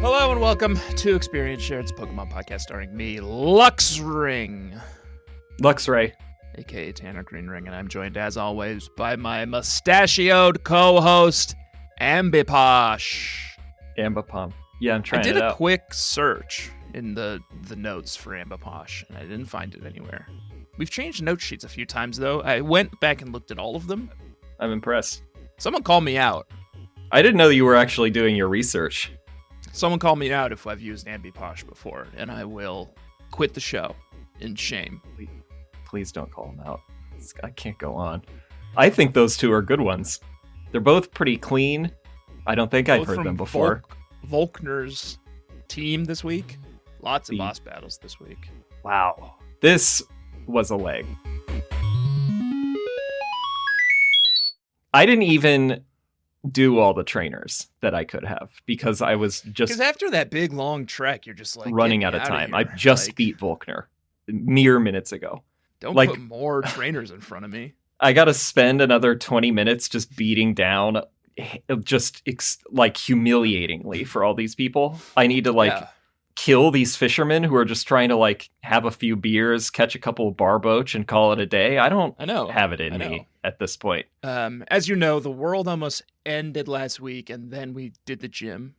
Hello and welcome to Experience Share. It's a Pokemon podcast starring me, Luxray, aka Tanner Greenring, and I'm joined as always by my mustachioed co-host, Ambiposh. Ambipom. Yeah, I'm trying I did it a out. quick search in the notes for Ambiposh, and I didn't find it anywhere. We've changed note sheets a few times, though. I went back and looked at all of them. I'm impressed. Someone called me out. I didn't know you were actually doing your research. Someone called me out if I've used Ambiposh before, and I will quit the show in shame. Please don't call him out. I can't go on. I think those two are good ones. They're both pretty clean. I don't think I've Both heard them from before. Volkner's team this week. Lots of boss battles this week. Wow. This was a leg. I didn't even do all the trainers that I could have because I was just Because after that big long trek, you're just like running out of time. I just beat Volkner mere minutes ago. Don't like- put more trainers in front of me. I got to spend another 20 minutes just beating down humiliatingly for all these people. I need to kill these fishermen who are just trying to have a few beers, catch a couple of barboach and call it a day. I know. Have it in me at this point. As you know, the world almost ended last week and then we did the gym.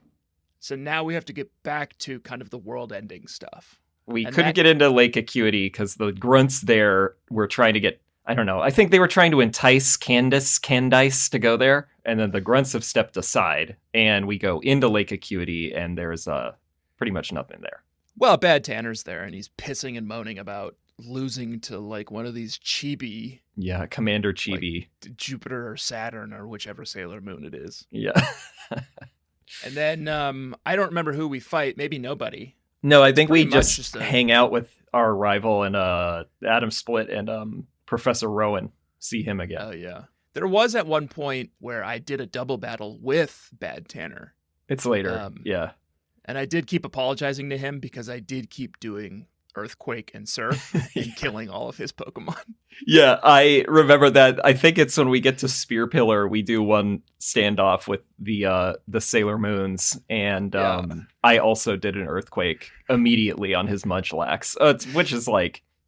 So now we have to get back to kind of the world ending stuff. We couldn't get into Lake Acuity because the grunts there were trying to get, I don't know, I think they were trying to entice Candice to go there. And then the grunts have stepped aside and we go into Lake Acuity and there's pretty much nothing there. Well, Bad Tanner's there and he's pissing and moaning about losing to one of these chibi. Yeah, Commander Chibi. Jupiter or Saturn or whichever Sailor Moon it is. Yeah. And then I don't remember who we fight. Maybe nobody. No, I think we just hang out with our rival and Adam Split and Professor Rowan. See him again. Oh, yeah. There was at one point where I did a double battle with Bad Tanner. It's later, yeah. And I did keep apologizing to him because I did keep doing Earthquake and Surf and killing all of his Pokemon. Yeah, I remember that. I think it's when we get to Spear Pillar, we do one standoff with the Sailor Moons, and I also did an Earthquake immediately on his Munchlax, which is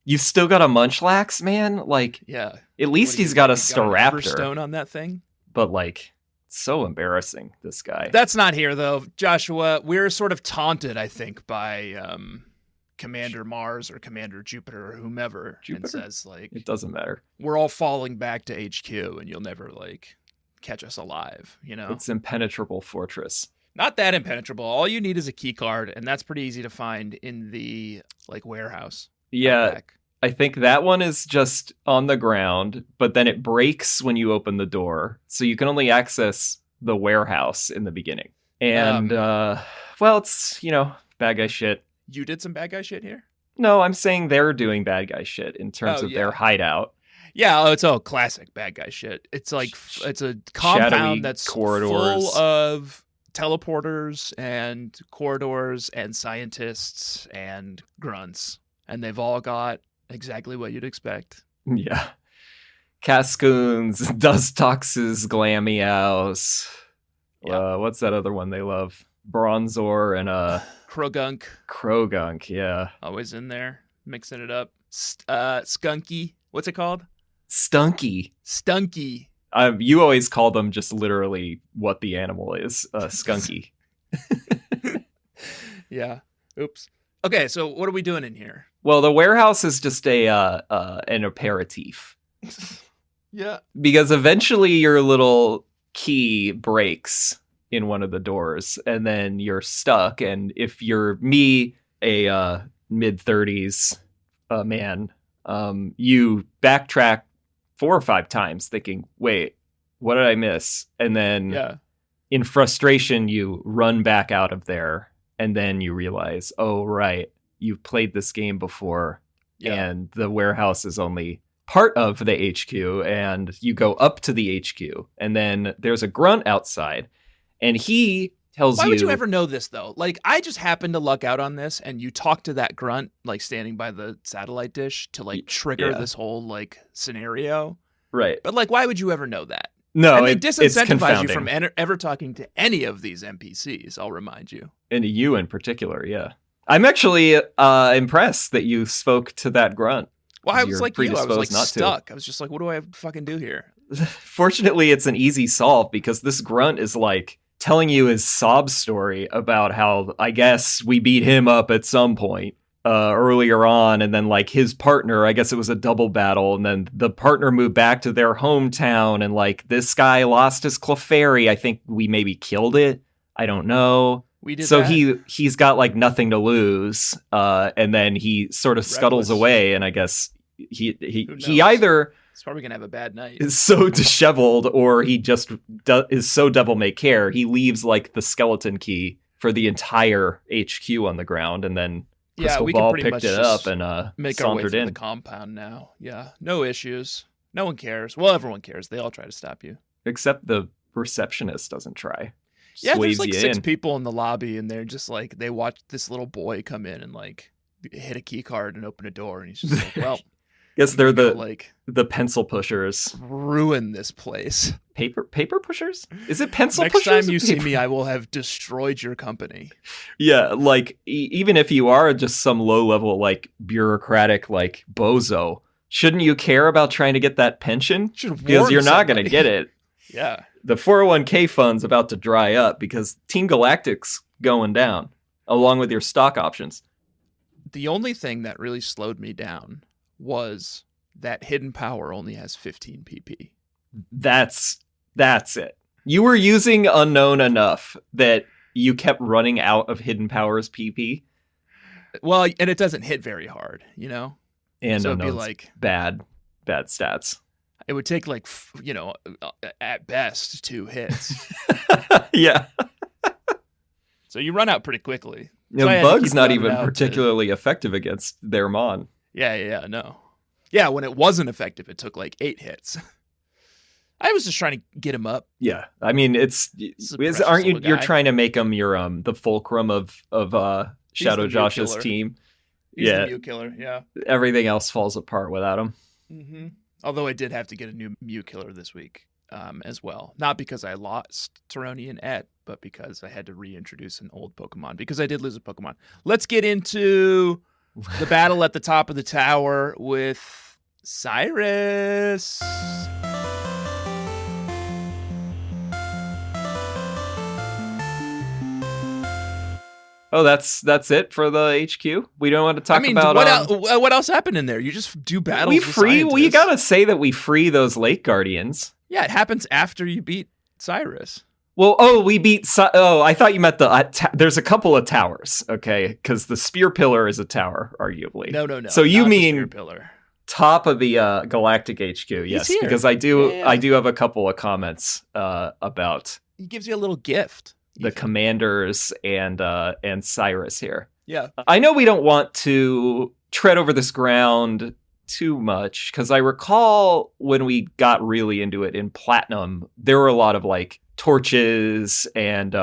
you still got a Munchlax, man? Yeah. At least he's got a Staraptor. Stone on that thing? But so embarrassing, this guy. That's not here, though, Joshua. We're sort of taunted, I think, by Commander Mars or Commander Jupiter or whomever. Jupiter? And says, it doesn't matter. We're all falling back to HQ and you'll never, catch us alive, you know? It's impenetrable fortress. Not that impenetrable. All you need is a key card, and that's pretty easy to find in the, warehouse. Yeah, I think that one is just on the ground, but then it breaks when you open the door. So you can only access the warehouse in the beginning. And, it's, bad guy shit. You did some bad guy shit here? No, I'm saying they're doing bad guy shit in terms of their hideout. Yeah, it's all classic bad guy shit. It's it's a compound that's corridors. Full of teleporters and corridors and scientists and grunts. And they've all got exactly what you'd expect. Yeah. Cascoons, Dustoxes, Glameows. Yeah. What's that other one they love? Bronzor and Krogunk, yeah. Always in there, mixing it up. Skunky. What's it called? Stunky. You always call them just literally what the animal is. Skunky. Yeah. Oops. Okay, so what are we doing in here? Well, the warehouse is just an aperitif. Yeah. Because eventually your little key breaks in one of the doors, and then you're stuck. And if you're me, a mid-30s man, you backtrack 4 or 5 times thinking, wait, what did I miss? And then in frustration, you run back out of there. And then you realize, oh, right, you've played this game before, and the warehouse is only part of the HQ, and you go up to the HQ, and then there's a grunt outside, and he tells you... Why would you ever know this, though? I just happened to luck out on this, and you talk to that grunt, standing by the satellite dish to, trigger this whole, scenario. Right. But, why would you ever know that? No, And they it's disincentivize you confounding. from ever talking to any of these NPCs, I'll remind you. And you in particular, yeah. I'm actually impressed that you spoke to that grunt. Well, I was You're like you. I was like predisposed not to. stuck. I was just like, what do I fucking do here? Fortunately, it's an easy solve because this grunt is like telling you his sob story about how, I guess, we beat him up at some point earlier on, and then like his partner, I guess it was a double battle, and then the partner moved back to their hometown, and like this guy lost his Clefairy. I think we maybe killed it. I don't know. We did So that. he's got like nothing to lose, and then he sort of scuttles Reckless. away, and I guess he Who knows? either He's probably gonna have a bad night. is so disheveled, or he just is so devil may care. He leaves like the skeleton key for the entire HQ on the ground, and then Crystal we can Ball pretty picked much it just up and make our way sauntered through in. the compound now. Yeah, no issues. No one cares. Well, everyone cares. They all try to stop you. Except the receptionist doesn't try. Yeah, Waves there's like you 6 in. people in the lobby, and they're just like, they watch this little boy come in and like hit a key card and open a door, and he's just like, well, Guess they're I'm gonna the go, like pencil pushers. ruin this place. Paper pushers? Is it pencil Next pushers? time or you see paper- me, I will have destroyed your company. Yeah, like even if you are just some low level like bureaucratic like bozo, shouldn't you care about trying to get that pension? Should Because warn you're not going to somebody. get it. Yeah. The 401k fund's about to dry up because Team Galactic's going down along with your stock options. The only thing that really slowed me down was that hidden power only has 15 pp. That's it. You were using unknown enough that you kept running out of hidden powers PP, Well, and it doesn't hit very hard, you know? and So it'd be unknown's like, bad stats. it would take like, at best 2 hits. Yeah. So you run out pretty quickly. You So I know, had to Bug's keep not running even out to- particularly effective against their Mon. Yeah, no. Yeah, when it wasn't effective, it took like 8 hits. I was just trying to get him up. Yeah, I mean precious aren't you? little You're guy. trying to make him your the fulcrum of He's Shadow the Mew Josh's killer. team. He's Yeah. the Mew killer, yeah. Everything else falls apart without him. Mm-hmm. Although I did have to get a new Mew killer this week as well. Not because I lost Taroni and Et, but because I had to reintroduce an old Pokemon. Because I did lose a Pokemon. Let's get into the battle at the top of the tower with Cyrus. Oh, that's it for the HQ. We don't want to talk about. What else happened in there? You just do battles. We with free. We scientists. gotta say that we free those Lake Guardians. Yeah, it happens after you beat Cyrus. Well, we beat. I thought you meant the. There's a couple of towers, okay? Because the Spear Pillar is a tower, arguably. No. So you not the mean Spear Pillar. top of the Galactic HQ? Yes, here. because I do. Yeah. I do have a couple of comments about He gives you a little gift. the commanders and Cyrus here. Yeah. I know we don't want to tread over this ground too much because I recall when we got really into it in Platinum, there were a lot of like torches and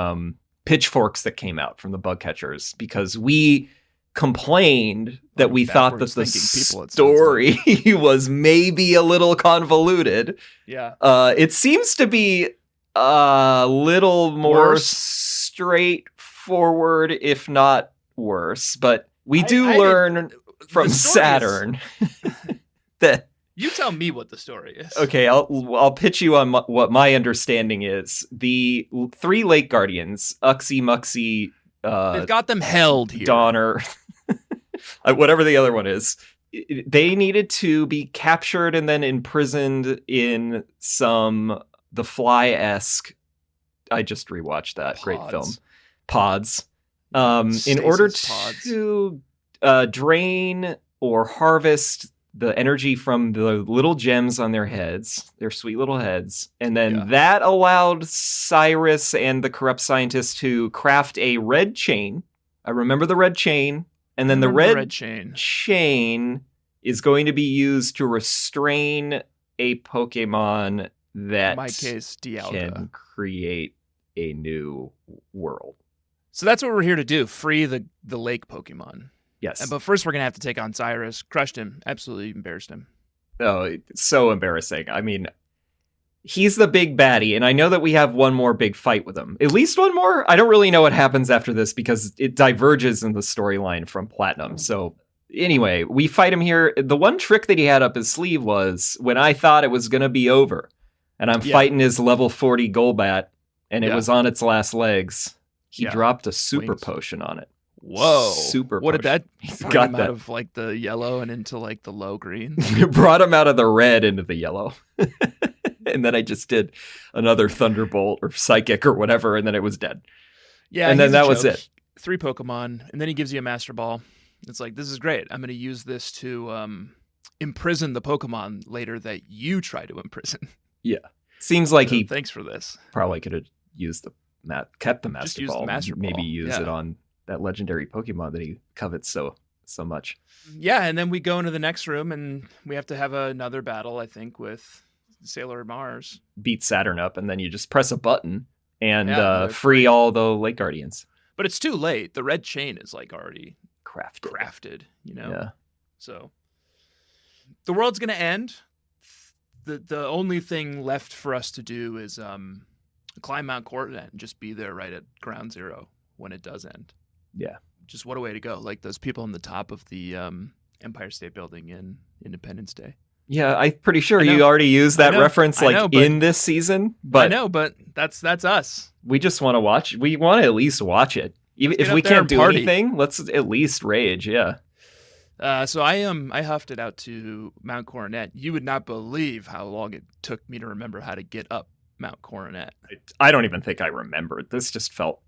pitchforks that came out from the bug catchers because we complained that we thought that the backwards-thinking people, it sounds story was maybe a little convoluted. Yeah. It seems to be a little more Worse. straightforward, if not worse. But we do I learn from the story is- Saturn that. You tell me what the story is. Okay, I'll pitch you on what my understanding is. The 3 Lake Guardians, Uxie, Muxie, They've got them held here. Donner, whatever the other one is. They needed to be captured and then imprisoned in the Fly-esque. I just rewatched that. Great Pods. film. Pods. In Stasis order pods. to drain or harvest the energy from the little gems on their heads, their sweet little heads. And then Yeah. that allowed Cyrus and the corrupt scientist to craft a red chain. I remember the red chain. And then the Remember red chain. chain is going to be used to restrain a Pokemon that In my case, Dialga. can create a new world. So that's what we're here to do. Free the lake Pokemon. Yes. But first we're going to have to take on Cyrus. Crushed him. Absolutely embarrassed him. Oh, it's so embarrassing. I mean, he's the big baddie, and I know that we have one more big fight with him. At least one more? I don't really know what happens after this because it diverges in the storyline from Platinum. So anyway, we fight him here. The one trick that he had up his sleeve was when I thought it was going to be over, and I'm fighting his level 40 Golbat, and it was on its last legs. He dropped a super potion on it. Whoa. Super What potion. did that He's bring got him that. out of like the yellow and into like the low green? It brought him out of the red into the yellow. And then I just did another Thunderbolt or Psychic or whatever, and then it was dead. Yeah, and then that was it. 3 Pokemon, and then he gives you a Master Ball. It's like, this is great. I'm going to use this to imprison the Pokemon later that you try to imprison. Yeah. Seems like he thanks for this. Probably could have used kept the Master Just use Ball. The Master Ball. Maybe use it on that legendary Pokemon that he covets so much. Yeah, and then we go into the next room, and we have to have another battle, I think, with Sailor Mars. Beat Saturn up, and then you just press a button and free all the Lake Guardians. But it's too late. The red chain is like already crafted, you know? Yeah. So the world's going to end. The only thing left for us to do is climb Mount Coronet and just be there right at ground zero when it does end. Yeah. Just what a way to go. Like those people on the top of the Empire State Building in Independence Day. Yeah, I'm pretty sure you already used that reference in this season. But I know, but that's us. We just want to watch. We want to at least watch it. Even if we can't do anything, let's at least rage. Yeah. So I huffed it out to Mount Coronet. You would not believe how long it took me to remember how to get up Mount Coronet. I don't even think I remembered. This just felt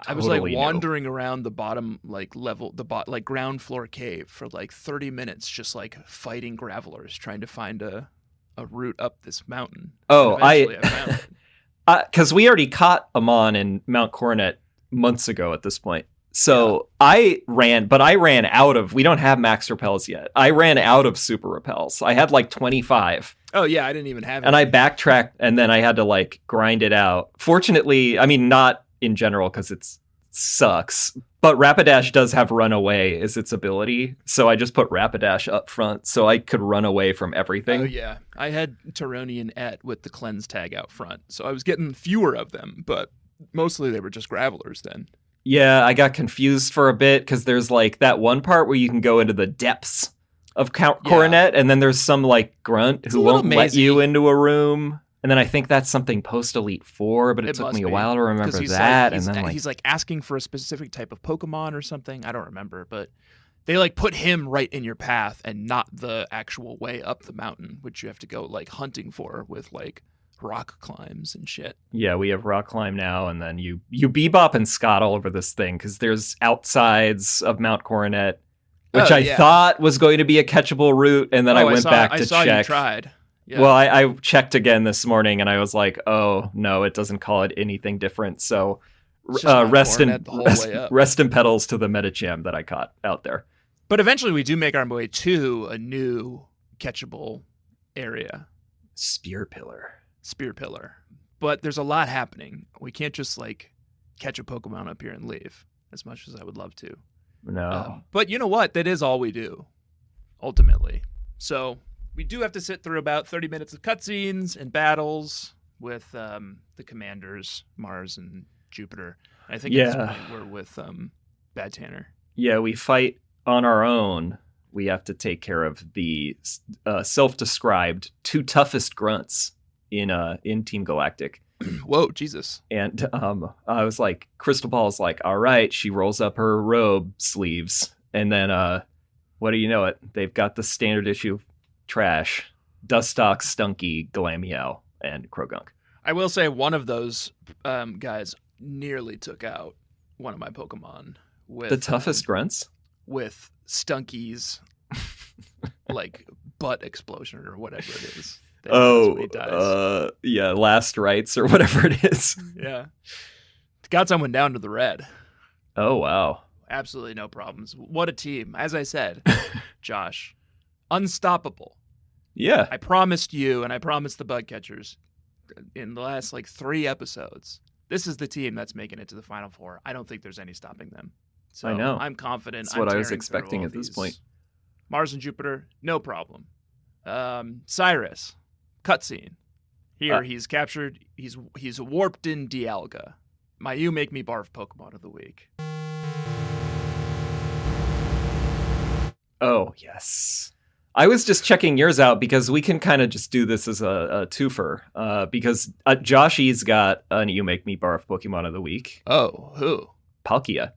I was like wandering around the bottom level, the ground floor cave for like 30 minutes, just like fighting gravelers, trying to find a route up this mountain. Oh, because we already caught Amon in Mount Coronet months ago at this point. So I ran out of, we don't have max repels yet. I ran out of super repels. I had like 25. Oh yeah, I didn't even have it. And I backtracked, and then I had to like grind it out. Fortunately, I mean, not in general because it sucks, but Rapidash does have Runaway as its ability, so I just put Rapidash up front so I could run away from everything. Oh yeah, I had Taroni and Et with the cleanse tag out front, so I was getting fewer of them, but mostly they were just gravelers then. Yeah, I got confused for a bit because there's like that one part where you can go into the depths of Coronet, and then there's some like grunt who won't let you into a room. And then I think that's something post-Elite 4, but it took me a while to remember that. He's like asking for a specific type of Pokemon or something. I don't remember, but they like put him right in your path and not the actual way up the mountain, which you have to go like hunting for with like rock climbs and shit. Yeah, we have rock climb now, and then you bebop and Scott all over this thing because there's outsides of Mount Coronet, which I thought was going to be a catchable route, and then I went back to check. You tried. Yeah. Well, I checked again this morning, and I was like, oh, no, it doesn't call it anything different. So rest in petals to the Medicham that I caught out there. But eventually we do make our way to a new catchable area. Spear Pillar. But there's a lot happening. We can't just like catch a Pokemon up here and leave, as much as I would love to. No. But you know what? That is all we do, ultimately. So we do have to sit through about 30 minutes of cutscenes and battles with the commanders, Mars and Jupiter. I think at this point we're with Bad Tanner. Yeah, we fight on our own. We have to take care of the self-described 2 toughest grunts in Team Galactic. Whoa, Jesus. And I was like, Crystal Ball's like, all right, she rolls up her robe sleeves. And then, what do you know it? They've got the standard issue trash, Dustox, Stunky, Glameow, and Krogunk. I will say one of those guys nearly took out one of my Pokemon with the toughest grunts? With Stunky's like butt explosion or whatever it is. Last rites or whatever it is. Yeah. Got someone down to the red. Oh, wow. Absolutely no problems. What a team. As I said, Josh, unstoppable. Yeah. I promised you and I promised the bug catchers in the last like 3 episodes, this is the team that's making it to the Final Four. I don't think there's any stopping them. So I know. I'm confident. That's what I was expecting at this point. Mars and Jupiter, no problem. Cyrus, cutscene. Here, he's captured. He's warped in Dialga. My You Make Me Barf Pokemon of the week. Oh, yes. I was just checking yours out because we can kind of just do this as a twofer. Because Joshy's got an You Make Me Barf Pokemon of the week. Oh, who? Palkia.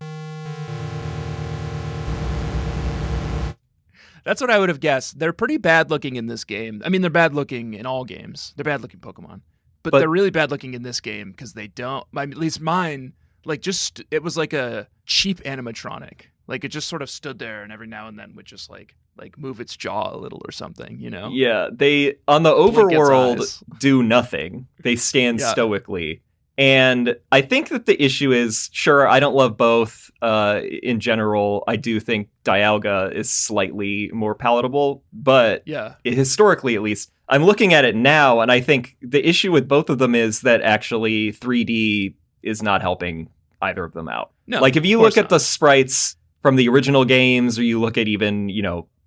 That's what I would have guessed. They're pretty bad looking in this game. I mean, they're bad looking in all games. They're bad looking Pokemon. But they're really bad looking in this game because they don't, at least mine, like just, it was like a cheap animatronic. Like it just sort of stood there and every now and then would just like move its jaw a little or something, you know? Yeah, they, on the overworld, do nothing. They stand stoically. And I think that the issue is, sure, I don't love both. In general, I do think Dialga is slightly more palatable. But historically, at least, I'm looking at it now, and I think the issue with both of them is that actually 3D is not helping either of them out. No, like, if you look at the sprites from the original games, or you look at even,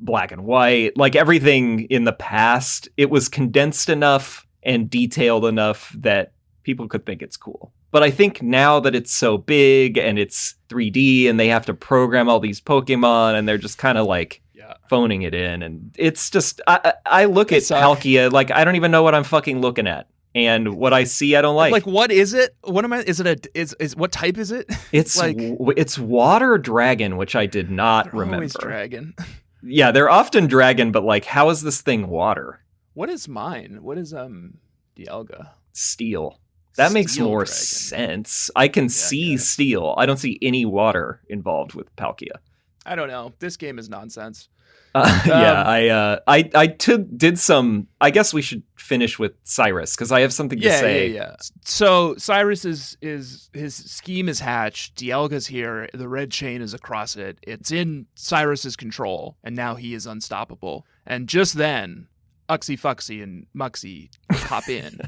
black and white, like everything in the past, it was condensed enough and detailed enough that people could think it's cool. But I think now that it's so big and it's 3D and they have to program all these Pokemon and they're just kind of like phoning it in. And it's just, I look at Palkia, like I don't even know what I'm fucking looking at. And what I see, I don't like. Like, what is it? What am I? Is it what type is it? It's like it's water dragon, which I did not remember. Always dragon. Yeah, they're often dragon, but like, how is this thing water? What is mine? What is Dialga? Steel. That makes more sense. I can see steel. I don't see any water involved with Palkia. I don't know. This game is nonsense. I did some. I guess we should finish with Cyrus because I have something to say. Yeah. So Cyrus is his scheme is hatched. Dialga's here. The red chain is across it. It's in Cyrus's control, and now he is unstoppable. And just then, Uxie Fuxie and Muxie hop in.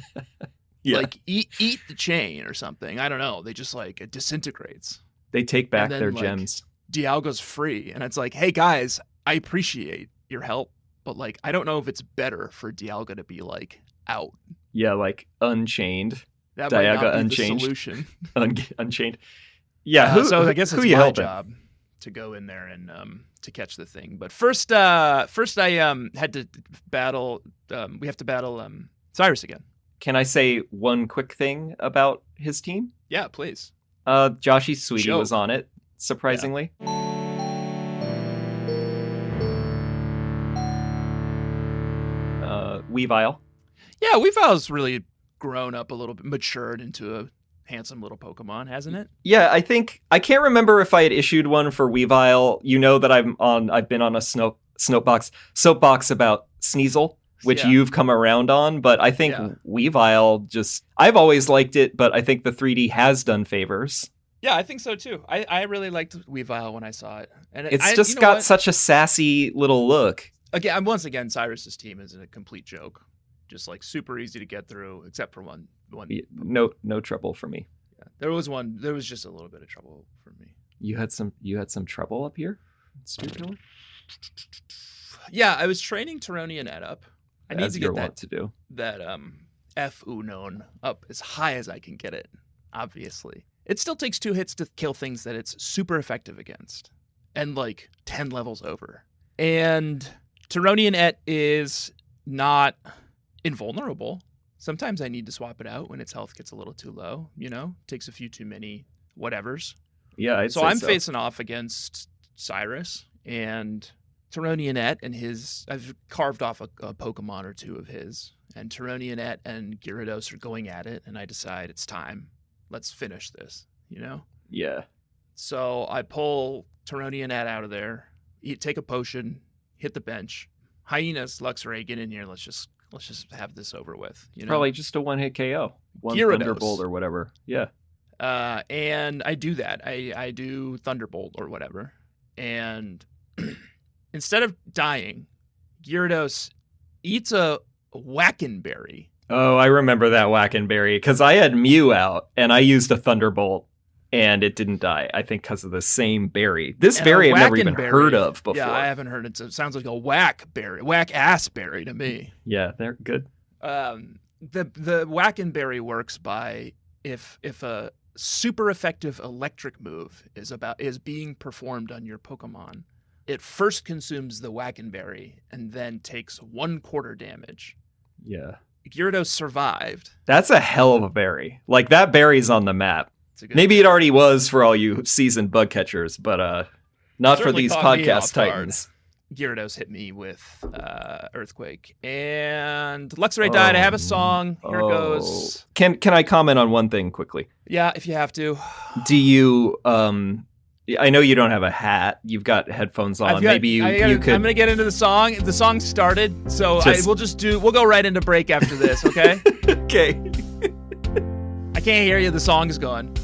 Yeah. Like eat the chain or something. I don't know. They just like it disintegrates. They take back their gems. Dialga's free, and it's like, hey guys, I appreciate your help, but like I don't know if it's better for Dialga to be like out. Yeah, like unchained. That Dialga might not be unchanged. the solution. Unchained. Yeah. So I guess it's my job to go in there and to catch the thing. But first I had to battle. We have to battle Cyrus again. Can I say one quick thing about his team? Yeah, please. Joshy Sweetie was on it, surprisingly. Weavile. Yeah, Weavile's really grown up a little bit, matured into a handsome little Pokemon, hasn't it? Yeah, I think I can't remember if I had issued one for Weavile. You know that I've been on a soapbox about Sneasel, which you've come around on, but I think Weavile I've always liked it, but I think the 3D has done favors. Yeah, I think so too. I really liked Weavile when I saw it. And it's just got such a sassy little look. Once again, Cyrus's team is a complete joke. Just like super easy to get through, except for one. No trouble for me. Yeah, there was just a little bit of trouble for me. You had some trouble up here, Stuart? Yeah, I was training Coronet and atop. I need to get that F Unknown up as high as I can get it. Obviously, it still takes 2 hits to kill things that it's super effective against, and like 10 levels over. And Coronet and Et is not invulnerable. Sometimes I need to swap it out when its health gets a little too low. Takes a few too many whatevers. Yeah, I'm facing off against Cyrus and Coronet and Et, and I've carved off a Pokemon or two of his, and Coronet and Et and Gyarados are going at it, and I decide it's time. Let's finish this, Yeah. So I pull Coronet and Et out of there, take a potion, hit the bench. Hyenas, Luxray, get in here. Let's just have this over with. Probably just a one-hit KO. One Gyarados. Thunderbolt or whatever. Yeah. And I do that. I do Thunderbolt or whatever. And instead of dying, Gyarados eats a Wackenberry. Oh, I remember that Wackenberry because I had Mew out and I used a Thunderbolt and it didn't die. I think because of the same berry. This berry I've never even heard of before. Yeah, I haven't heard it. So it sounds like a whack-ass berry to me. Yeah, they're good. the Wackenberry works by if a super effective electric move is being performed on your Pokemon, it first consumes the Wackenberry and then takes 1/4 damage. Yeah. Gyarados survived. That's a hell of a berry. Like, that berry's on the map. Maybe it already was for all you seasoned bug catchers, but not for these podcast titans. Gyarados hit me with Earthquake. And Luxray died. I have a song. Here it goes. Can I comment on one thing quickly? Yeah, if you have to. Do you... I know you don't have a hat. You've got headphones on. Maybe you could... I'm going to get into the song. The song started, so we'll go right into break after this, okay? Okay. I can't hear you. The song is going.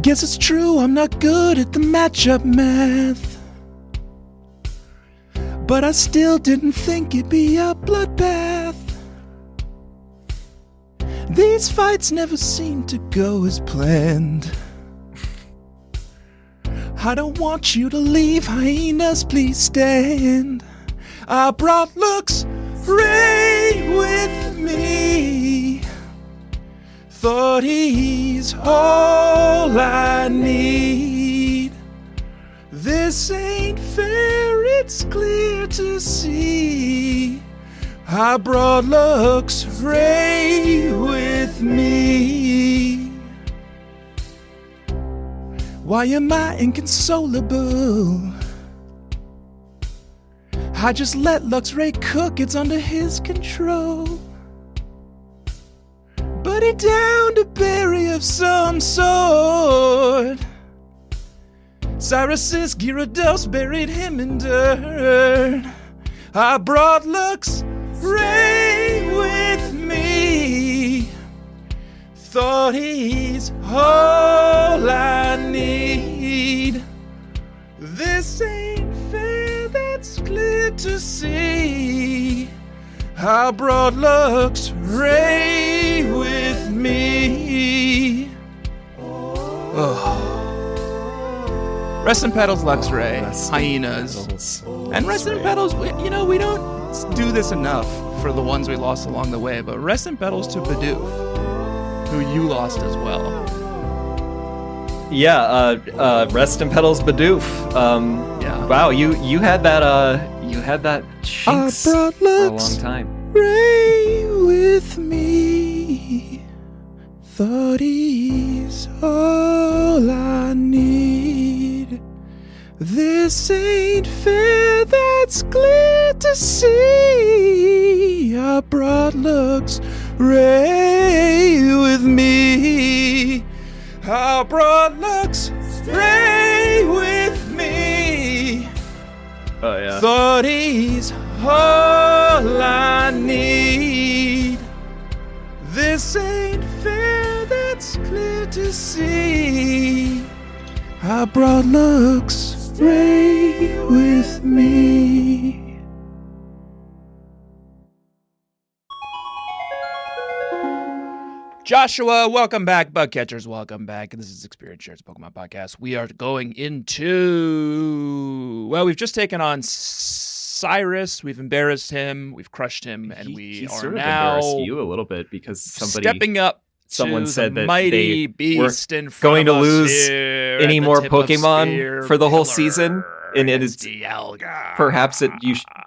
Guess it's true, I'm not good at the matchup math. But I still didn't think it'd be a bloodbath. These fights never seem to go as planned. I don't want you to leave, hyenas, please stand. I brought Luxray with me. Thought he's all I need. This ain't fair, it's clear to see. I brought Luxray with me. Why am I inconsolable? I just let Luxray cook, it's under his control. But he downed a berry of some sort. Cyrus's Gyarados buried him in dirt. I brought Luxray with me. Thought he's all I need. This ain't fair, that's clear to see. I brought Luxray with me. Oh. Rest in Petals, Luxray. Hyenas. And Rest in Petals, we don't do this enough for the ones we lost along the way, but Rest in Petals to Bidoof, who you lost as well. Yeah, Rest in Petals Bidoof. Yeah. Wow, you had that Shinx for a long time. Ray with me. Thought he's all I need. This ain't fair, that's clear to see. I brought Luxray with me. I brought Luxray with me. Oh yeah. Thought he's all I need. This ain't fair, that's clear to see. I brought Luxray with me. Joshua, welcome back. Bug catchers, welcome back. This is Experience Shares Pokemon Podcast. We are going into... Well, we've just taken on Cyrus. We've embarrassed him. We've crushed him. And we are sort of now... embarrassed you a little bit because stepping up someone to said the that mighty they beast were in front going to of us lose here any at the more tip of Pokemon Sphere for the whole Pillar season. And it is Dialga. perhaps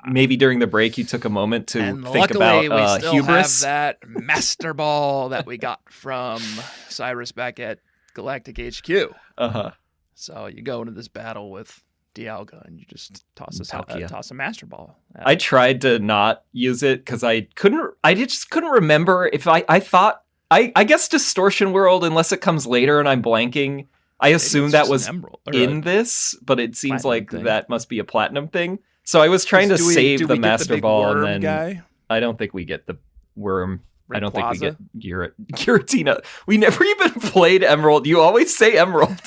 maybe during the break you took a moment to And think luckily, about we still hubris. have that Master Ball that we got from Cyrus back at Galactic HQ. Uh-huh. So you go into this battle with Dialga and you just toss a Master Ball. I tried to not use it because I just couldn't remember if I thought I guess Distortion World, unless it comes later and I'm blanking. I assumed that was in this, but it seems like that must be a platinum thing. So I was trying to save the Master Ball, and then guy? I don't think we get the worm. Rayquaza? I don't think we get Giratina. We never even played Emerald. You always say Emerald.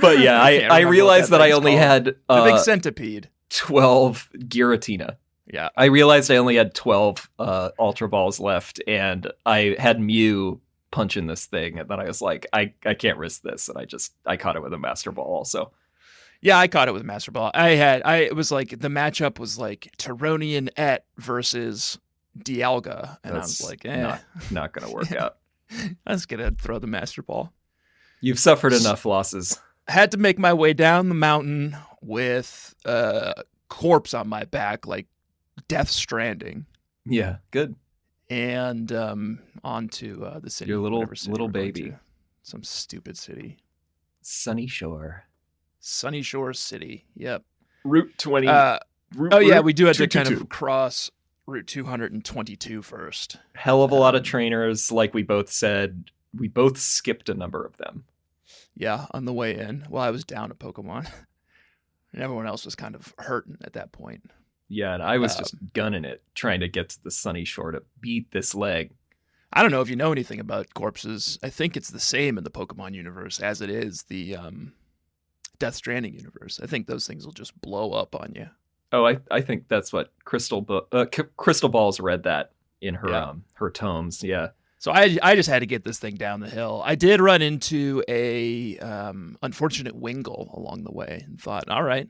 But yeah, I realized that I only had the big centipede. 12 Giratina. Yeah. I realized I only had 12 Ultra Balls left, and I had Mew punching this thing, and then I was like, I can't risk this, and I caught it with a Master Ball also. Yeah, I caught it with Master Ball. It was like the matchup was like Tyronian Et versus Dialga, and I was like, not gonna work out. I was gonna throw the Master Ball. You've suffered enough losses. Had to make my way down the mountain with a corpse on my back, like Death Stranding. Yeah, good. And onto the city. Your little baby. Some stupid city. Sunyshore. Sunyshore City. Yep. Route 20. We do have to kind of cross Route 222 first. Hell of a lot of trainers, like we both said. We both skipped a number of them. Yeah, on the way in. Well, I was down a Pokemon. And everyone else was kind of hurting at that point. Yeah, and I was just gunning it, trying to get to the Sunyshore to beat this leg. I don't know if you know anything about corpses. I think it's the same in the Pokemon universe as it is the Death Stranding universe. I think those things will just blow up on you. Oh, I think that's what Crystal Ball's read that in her her tomes. Yeah. So I just had to get this thing down the hill. I did run into a unfortunate Wingull along the way and thought, all right,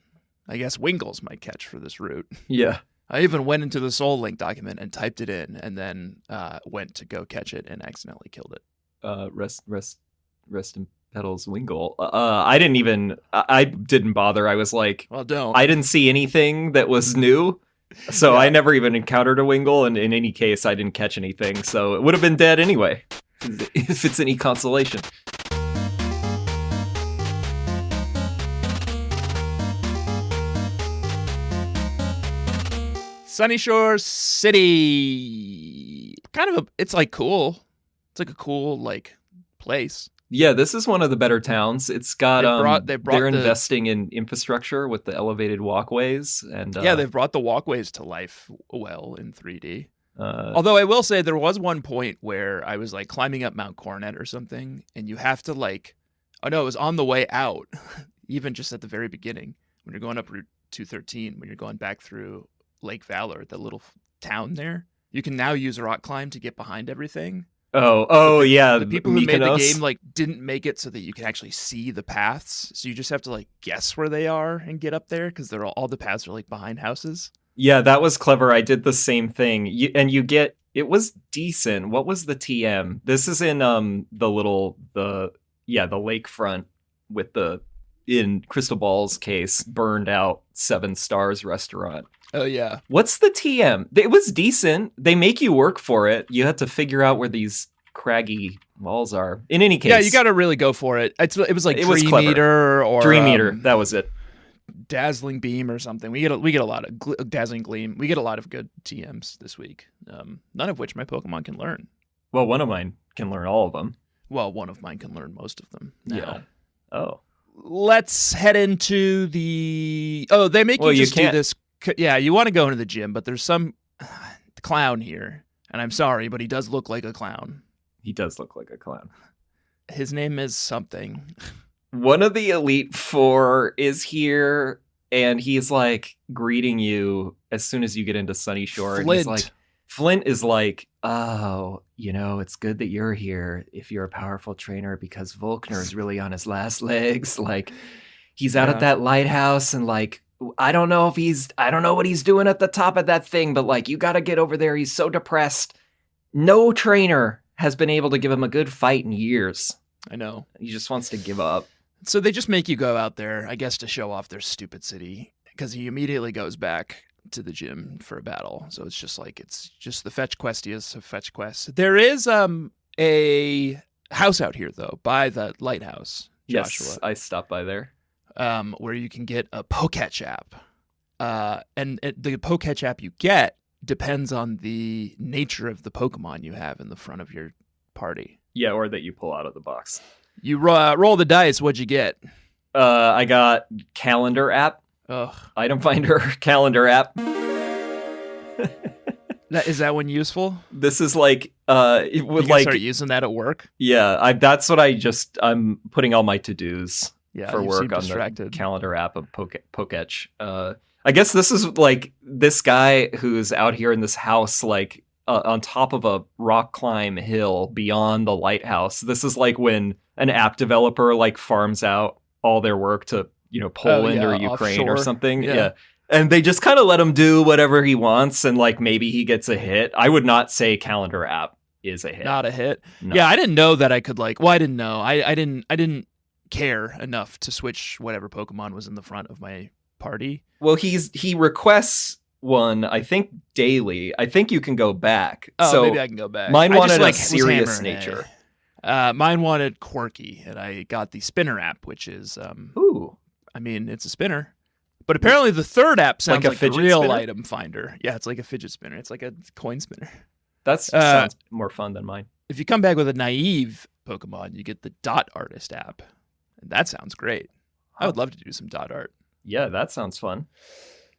I guess Wingulls my catch for this route. Yeah. I even went into the Soul Link document and typed it in, and then went to go catch it and accidentally killed it. Rest in Petals Wingull. I didn't bother. I was like, well, don't. I didn't see anything that was new, so I never even encountered a Wingull, and in any case, I didn't catch anything, so it would have been dead anyway, if it's any consolation. Sunyshore City. It's like cool. It's like a cool like place. Yeah, this is one of the better towns. It's got they're investing in infrastructure with the elevated walkways, and they've brought the walkways to life well in 3D. Although I will say there was one point where I was like climbing up Mount Coronet or something, and you have to it was on the way out, even just at the very beginning when you're going up Route 213, when you're going back through Lake Valor, the little town there. You can now use a rock climb to get behind everything. Yeah. The people who made the game didn't make it so that you can actually see the paths. So you just have to guess where they are and get up there because all the paths are behind houses. Yeah, that was clever. I did the same thing. It was decent. What was the TM? This is in the lakefront with in Crystal Ball's case, burned out 7 Stars restaurant. Oh, yeah. What's the TM? It was decent. They make you work for it. You had to figure out where these craggy walls are. In any case. Yeah, you got to really go for it. It was Dream Eater or... Dream Eater, that was it. Dazzling Beam or something. We get a lot of... Dazzling Gleam. We get a lot of good TMs this week. None of which my Pokemon can learn. Well, one of mine can learn all of them. Well, one of mine can learn most of them now. Yeah. Oh. Let's head into the... Oh, they make you just do this... Yeah, you want to go into the gym, but there's some clown here. And I'm sorry, but he does look like a clown. He does look like a clown. His name is something. One of the Elite Four is here, and he's greeting you as soon as you get into Sunyshore. Flint. And Flint is like, oh, it's good that you're here if you're a powerful trainer because Volkner is really on his last legs. He's out at that lighthouse and I don't know what he's doing at the top of that thing, but you got to get over there. He's so depressed. No trainer has been able to give him a good fight in years. I know. He just wants to give up. So they just make you go out there, I guess, to show off their stupid city because he immediately goes back to the gym for a battle. So it's just the fetch questiest of fetch quests. There is a house out here though by the lighthouse. Joshua. Yes, I stopped by there. Where you can get a Poketchap. And the Poketchap you get depends on the nature of the Pokemon you have in the front of your party. Yeah, or that you pull out of the box. You roll the dice. What'd you get? I got calendar app. Ugh. Item finder calendar app. Is that one useful? This is you start using that at work? Yeah, that's what I'm putting all my to-dos. For work on distracted. The calendar app of Poketch. I guess this is this guy who's out here in this house, on top of a rock climb hill beyond the lighthouse. This is when an app developer farms out all their work to Poland or Ukraine or offshore. something. Yeah. And they just kind of let him do whatever he wants, and like maybe he gets a hit. I would not say calendar app is a hit. Not a hit. No. Yeah, I didn't know that I could I didn't know. I didn't care enough to switch whatever Pokemon was in the front of my party. Well, he requests one, I think, daily. I think you can go back. Oh, so maybe I can go back. Mine wanted a was serious hammering nature. Mine wanted quirky, and I got the spinner app, which is Ooh. I mean, it's a spinner. But apparently the third app sounds Like a like a fidget real spinner? item finder. Yeah, it's like a fidget spinner. It's like a coin spinner. That sounds more fun than mine. If you come back with a naive Pokemon, you get the Dot Artist app. And that sounds great. I would love to do some dot art. Yeah, that sounds fun.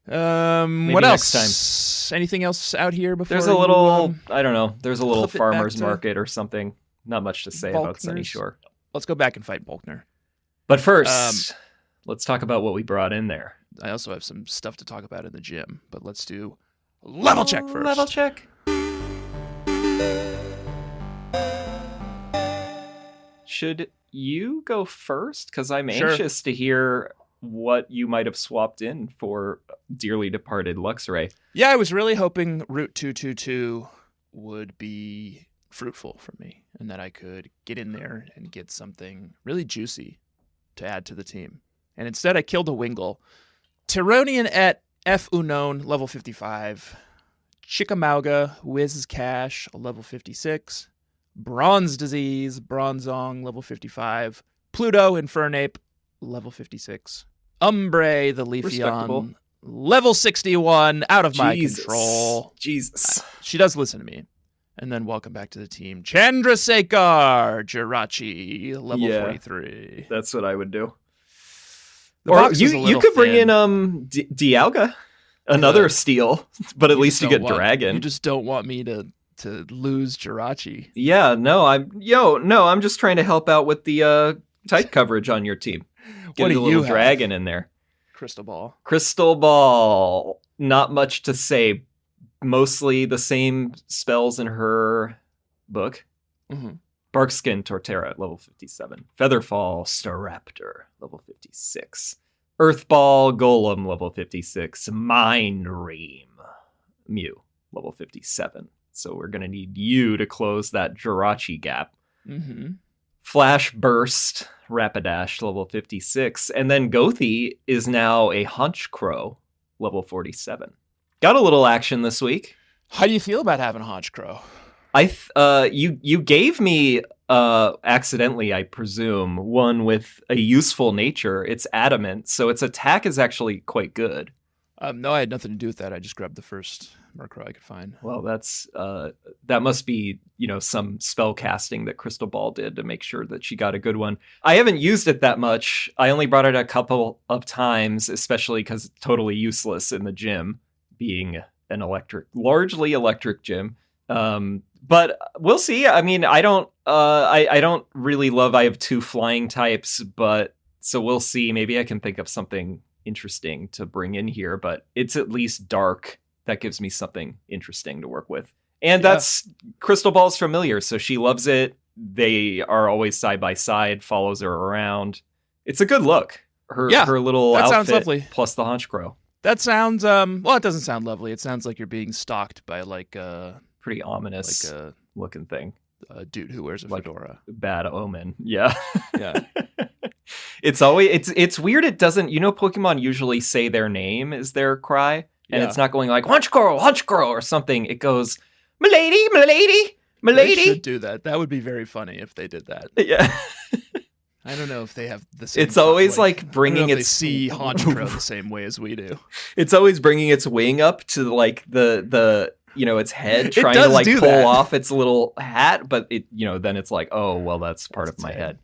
What else? Next Anything else out here before There's a little, I don't know, there's a little flip it back farmer's to market or something. Not much to say about Volkner's? Sunyshore. Let's go back and fight Bulkner. But first, let's talk about what we brought in there. I also have some stuff to talk about in the gym, but let's do level check first. Level check. Should you go first? Because I'm Sure. anxious to hear what you might have swapped in for dearly departed Luxray. Yeah, I was really hoping Route 222 would be fruitful for me and that I could get in there and get something really juicy to add to the team. And instead, I killed a Wingull. Tyronian at F Unknown, level 55. Chickamauga, Wiz Cash, level 56. Bronze Disease, Bronzong, level 55. Pluto, Infernape, level 56. Umbre, the Respectable. Leafeon, level 61, out of my Jesus. control. Jesus. She does listen to me. And then welcome back to the team. Chandrasekhar Jirachi, level Yeah. 43. That's what I would do. The Or box is a you little could bring thin. in Dialga, another steal, but at least you just get don't want- Dragon. You just don't want me to lose Jirachi. Yeah, no, I'm just trying to help out with the type coverage on your team. Get What a do little you have? dragon in there. Crystal Ball. Crystal Ball. Not much to say. Mostly the same spells in her book. Mm-hmm. Barkskin Torterra, level 57. Featherfall Staraptor, level 56. Earthball Golem, level 56. Mind Ream Mew, level 57. So we're going to need you to close that Jirachi gap. Mm-hmm. Flash Burst, Rapidash, level 56. And then Gothi is now a Honchkrow, level 47. Got a little action this week. How do you feel about having Honchkrow? You gave me accidentally, I presume, one with a useful nature. It's adamant, so its attack is actually quite good. No, I had nothing to do with that. I just grabbed the first Murkrow I could find. Well, that's that must be, some spell casting that Crystal Ball did to make sure that she got a good one. I haven't used it that much. I only brought it a couple of times, especially because it's totally useless in the gym, being an largely electric gym. But we'll see. I mean, I don't really love. I have two flying types, but so we'll see. Maybe I can think of something interesting to bring in here, but it's at least dark. That gives me something interesting to work with. And that's Crystal Ball's familiar, so she loves it. They are always side by side, follows her around. It's a good look. Her little that outfit sounds lovely. plus the Honchkrow. That sounds well, it doesn't sound lovely. It sounds like you're being stalked by Pretty ominous like looking thing. a dude who wears a Like- fedora. Bad omen. Yeah. Yeah. It's always it's weird. It doesn't, Pokemon usually say their name is their cry, and Yeah. it's not going like Honchkrow or something. It goes, "Milady, milady, They milady." should do that. That would be very funny if they did that. Yeah. I don't know if they have the same. It's always like I don't know bringing if they its see Honchkrow the same way as we do. It's always bringing its wing up to like the its head, It trying to does like do pull that. off its little hat, but it then it's like, oh well, that's part That's of my its head.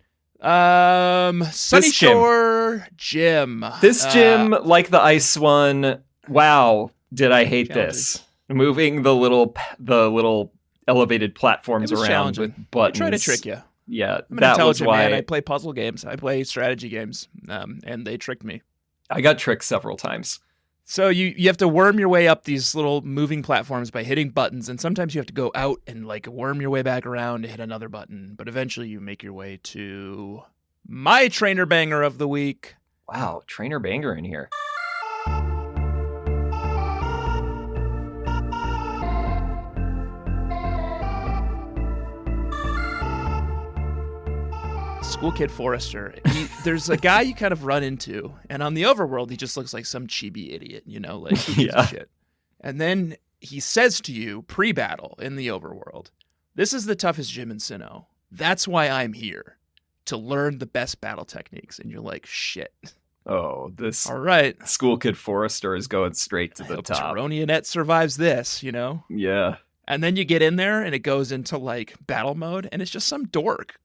Sunyshore Gym. This gym, like the ice one, wow, did I hate this? Moving the little elevated platforms It was around challenging. with buttons. Try to trick you. Yeah, I'm an that was intelligent why man. I play puzzle games. I play strategy games. And they tricked me. I got tricked several times. So you have to worm your way up these little moving platforms by hitting buttons, and sometimes you have to go out and like worm your way back around to hit another button. But eventually you make your way to my trainer banger of the week, Wow, trainer banger in here. School Kid Forrester. There's a guy you kind of run into, and on the overworld, he just looks like some chibi idiot, like who gives a shit. And then he says to you pre-battle in the overworld, "This is the toughest gym in Sinnoh. That's why I'm here, to learn the best battle techniques." And you're like, shit. Oh, this all right. School Kid Forrester is going straight to the top. Coronet survives this, Yeah. And then you get in there, and it goes into like battle mode, and it's just some dork.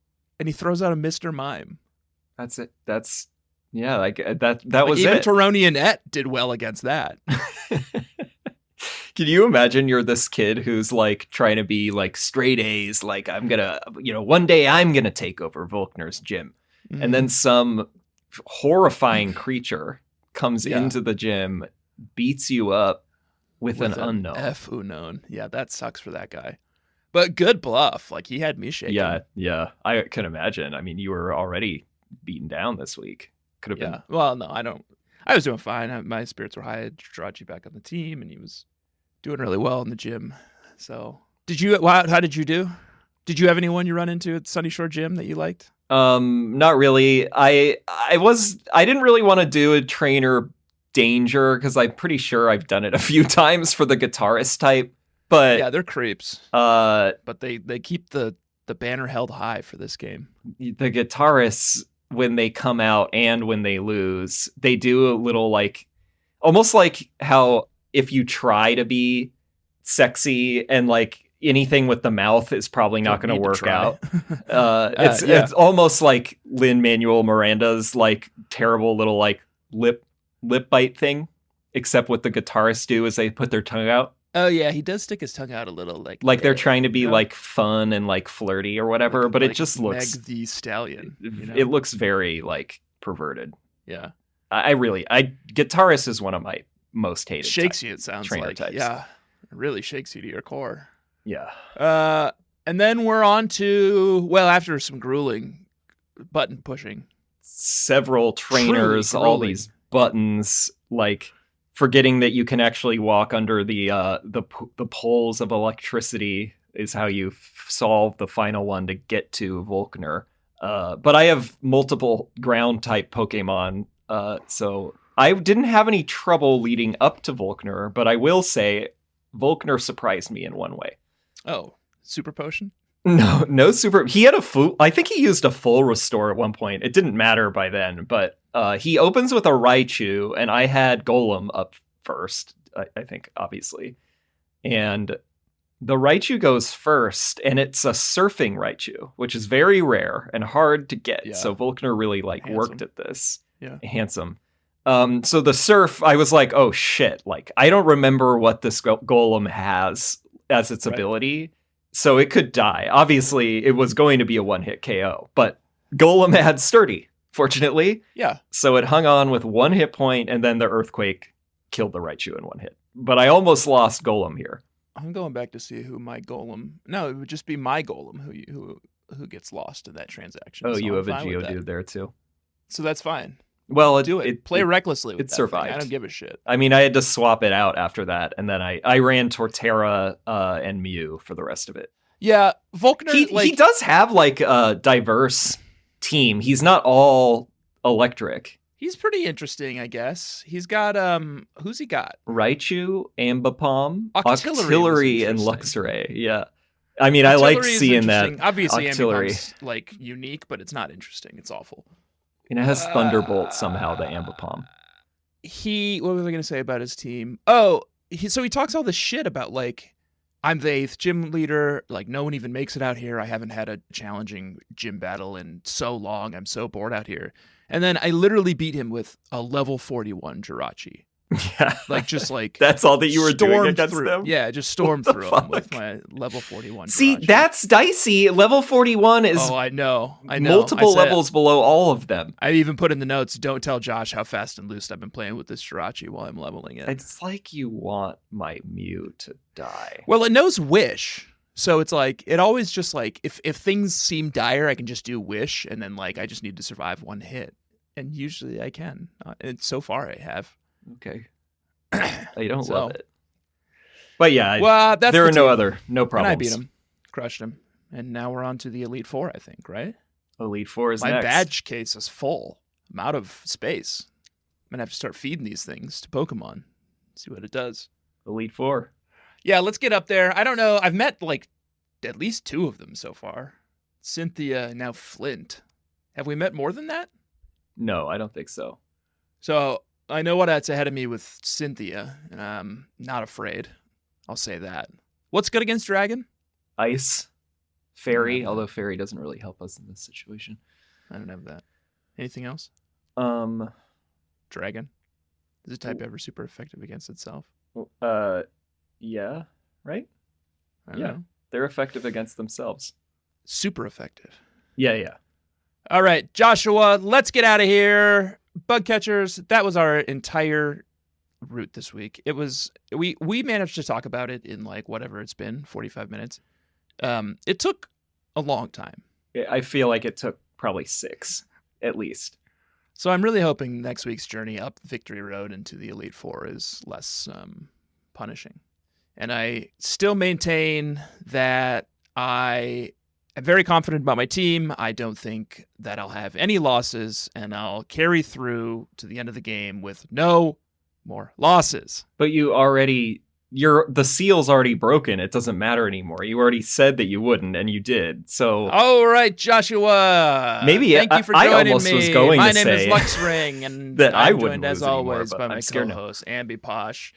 And he throws out a Mr. Mime. That's it. That's like that was even it. Even Coronet did well against that. Can you imagine you're this kid who's like trying to be like straight A's, like I'm gonna, one day I'm gonna take over Volkner's gym. Mm-hmm. And then some horrifying creature comes into the gym, beats you up with an unknown. F unknown. Yeah, that sucks for that guy. But good bluff. Like, he had me shaking. Yeah. I can imagine. I mean, you were already beaten down this week. Could have been. Well, no, I don't. I was doing fine. My spirits were high. I had Jirachi back on the team, and he was doing really well in the gym. So, how did you do? Did you have anyone you run into at Sunyshore Gym that you liked? Not really. I didn't really want to do a trainer danger because I'm pretty sure I've done it a few times for the guitarist type. But yeah, they're creeps. But they keep the banner held high for this game. The guitarists, when they come out and when they lose, they do a little like, almost like how if you try to be sexy and like anything with the mouth is probably not going to work out. It's almost like Lin-Manuel Miranda's like terrible little like lip bite thing, except what the guitarists do is they put their tongue out. Oh yeah, he does stick his tongue out a little, like they're trying to be like fun and like flirty or whatever, but it just looks Meg the Stallion. It looks very like perverted. Yeah, guitarist is one of my most hated. Shakes you. It sounds like types. Yeah, it really shakes you to your core. Yeah. And then we're on to after some grueling button pushing, several trainers, all these buttons, like. Forgetting that you can actually walk under the poles of electricity is how you solve the final one to get to Volkner. But I have multiple ground type Pokemon, so I didn't have any trouble leading up to Volkner. But I will say, Volkner surprised me in one way. Oh, super potion? No super. He had I think he used a full restore at one point. It didn't matter by then, but he opens with a Raichu, and I had Golem up first, I think, obviously. And the Raichu goes first, and it's a surfing Raichu, which is very rare and hard to get. Yeah. So Volkner really worked at this. Yeah. Handsome. So the surf, I was like, oh shit. Like, I don't remember what this Golem has as its ability. So it could die. Obviously, it was going to be a one-hit KO, but Golem had Sturdy, fortunately. Yeah. So it hung on with one hit point, and then the Earthquake killed the Raichu in one hit. But I almost lost Golem here. I'm going back to see who my Golem... No, it would just be my Golem who gets lost in that transaction. Oh, so you have a Geodude there, too. So that's fine. Well, Play recklessly with it that survived. thing. I don't give a shit. I mean, I had to swap it out after that, and then I ran Torterra and Mew for the rest of it. Yeah, Volkner... He does have, like, a diverse team. He's not all electric. He's pretty interesting, I guess. He's got, who's he got? Raichu, Ambipom, Octillery and Luxray. Yeah. I mean, I like seeing that. Obviously, Ambipom's, like, unique, but it's not interesting. It's awful. And it has Thunderbolt somehow, the Ambipom. What was I going to say about his team? Oh, so he talks all this shit about, like, I'm the 8th gym leader. Like, no one even makes it out here. I haven't had a challenging gym battle in so long. I'm so bored out here. And then I literally beat him with a level 41 Jirachi. Yeah. Like, just like... That's all that you were doing against them? Yeah, just stormed through him with my level 41 Jirachi. See, that's dicey. Level 41 is... Oh, I know. Multiple levels below all of them. I even put in the notes, don't tell Josh how fast and loose I've been playing with this Jirachi while I'm leveling it. It's like you want my Mew to die. Well, it knows Wish. So it's like, it always just like, if things seem dire, I can just do Wish, and then like, I just need to survive one hit. and usually I can. And so far I have. Okay. I don't So- love it. But yeah, Well, that's there the are no team. other, no problems. And I beat him, crushed him, and now we're on to the Elite Four, I think, right? Elite Four is My next. badge case is full. I'm out of space. I'm gonna have to start feeding these things to Pokemon. See what it does. Elite Four. Yeah, let's get up there. I don't know. I've met like at least 2 of them so far. Cynthia, now Flint. Have we met more than that? No, I don't think so. So I know what's ahead of me with Cynthia, and I'm not afraid. I'll say that. What's good against Dragon? Ice, Fairy, Mm. although Fairy doesn't really help us in this situation. I don't have that. Anything else? Dragon. Is a type ever super effective against itself? Yeah, right? I don't Yeah. know. They're effective against themselves. Super effective. Yeah. All right, Joshua, let's get out of here. Bug catchers, that was our entire route this week. It was we managed to talk about it in like whatever it's been, 45 minutes. It took a long time. I feel like it took probably 6, at least. So I'm really hoping next week's journey up Victory Road into the Elite Four is less punishing. And I still maintain that I am very confident about my team. I don't think that I'll have any losses, and I'll carry through to the end of the game with no more losses. But the seal's already broken. It doesn't matter anymore. You already said that you wouldn't, and you did. So All right, Joshua. Maybe thank you for I joining almost me. was going My to name is say Luxring, and that I I'm wouldn't joined as lose anymore, always but by my I'm scared now. co-host Ambi Posh.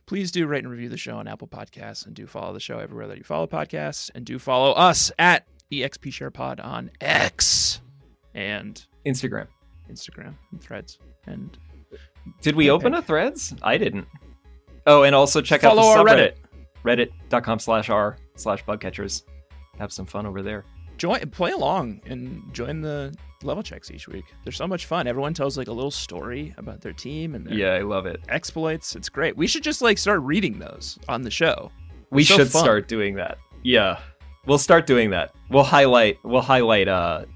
Please do rate and review the show on Apple Podcasts, and do follow the show everywhere that you follow podcasts, and do follow us at EXPSharePod on X and Instagram. Instagram and Threads. And Did we open a Threads? I didn't. Oh, and also check out the Follow our subreddit. Reddit.com/r/bugcatchers. Have some fun over there. play along and join the level checks each week. They're so much fun. Everyone tells like a little story about their team and their Yeah, I love it. exploits. It's great. We should just like start reading those on the show. We So should fun. start doing that. Yeah. We'll start doing that. We'll highlight the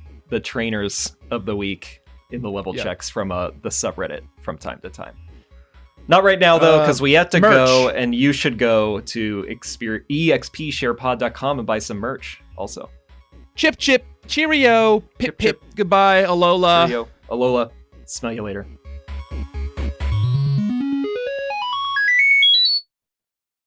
trainers of the week in the level Yeah. checks from the subreddit from time to time. Not right now though, because we have to merch. go, and you should go to expsharepod.com and buy some merch also. Chip, chip, cheerio, pip, Chip, pip, goodbye, Alola. Cheerio. Alola. Smell you later.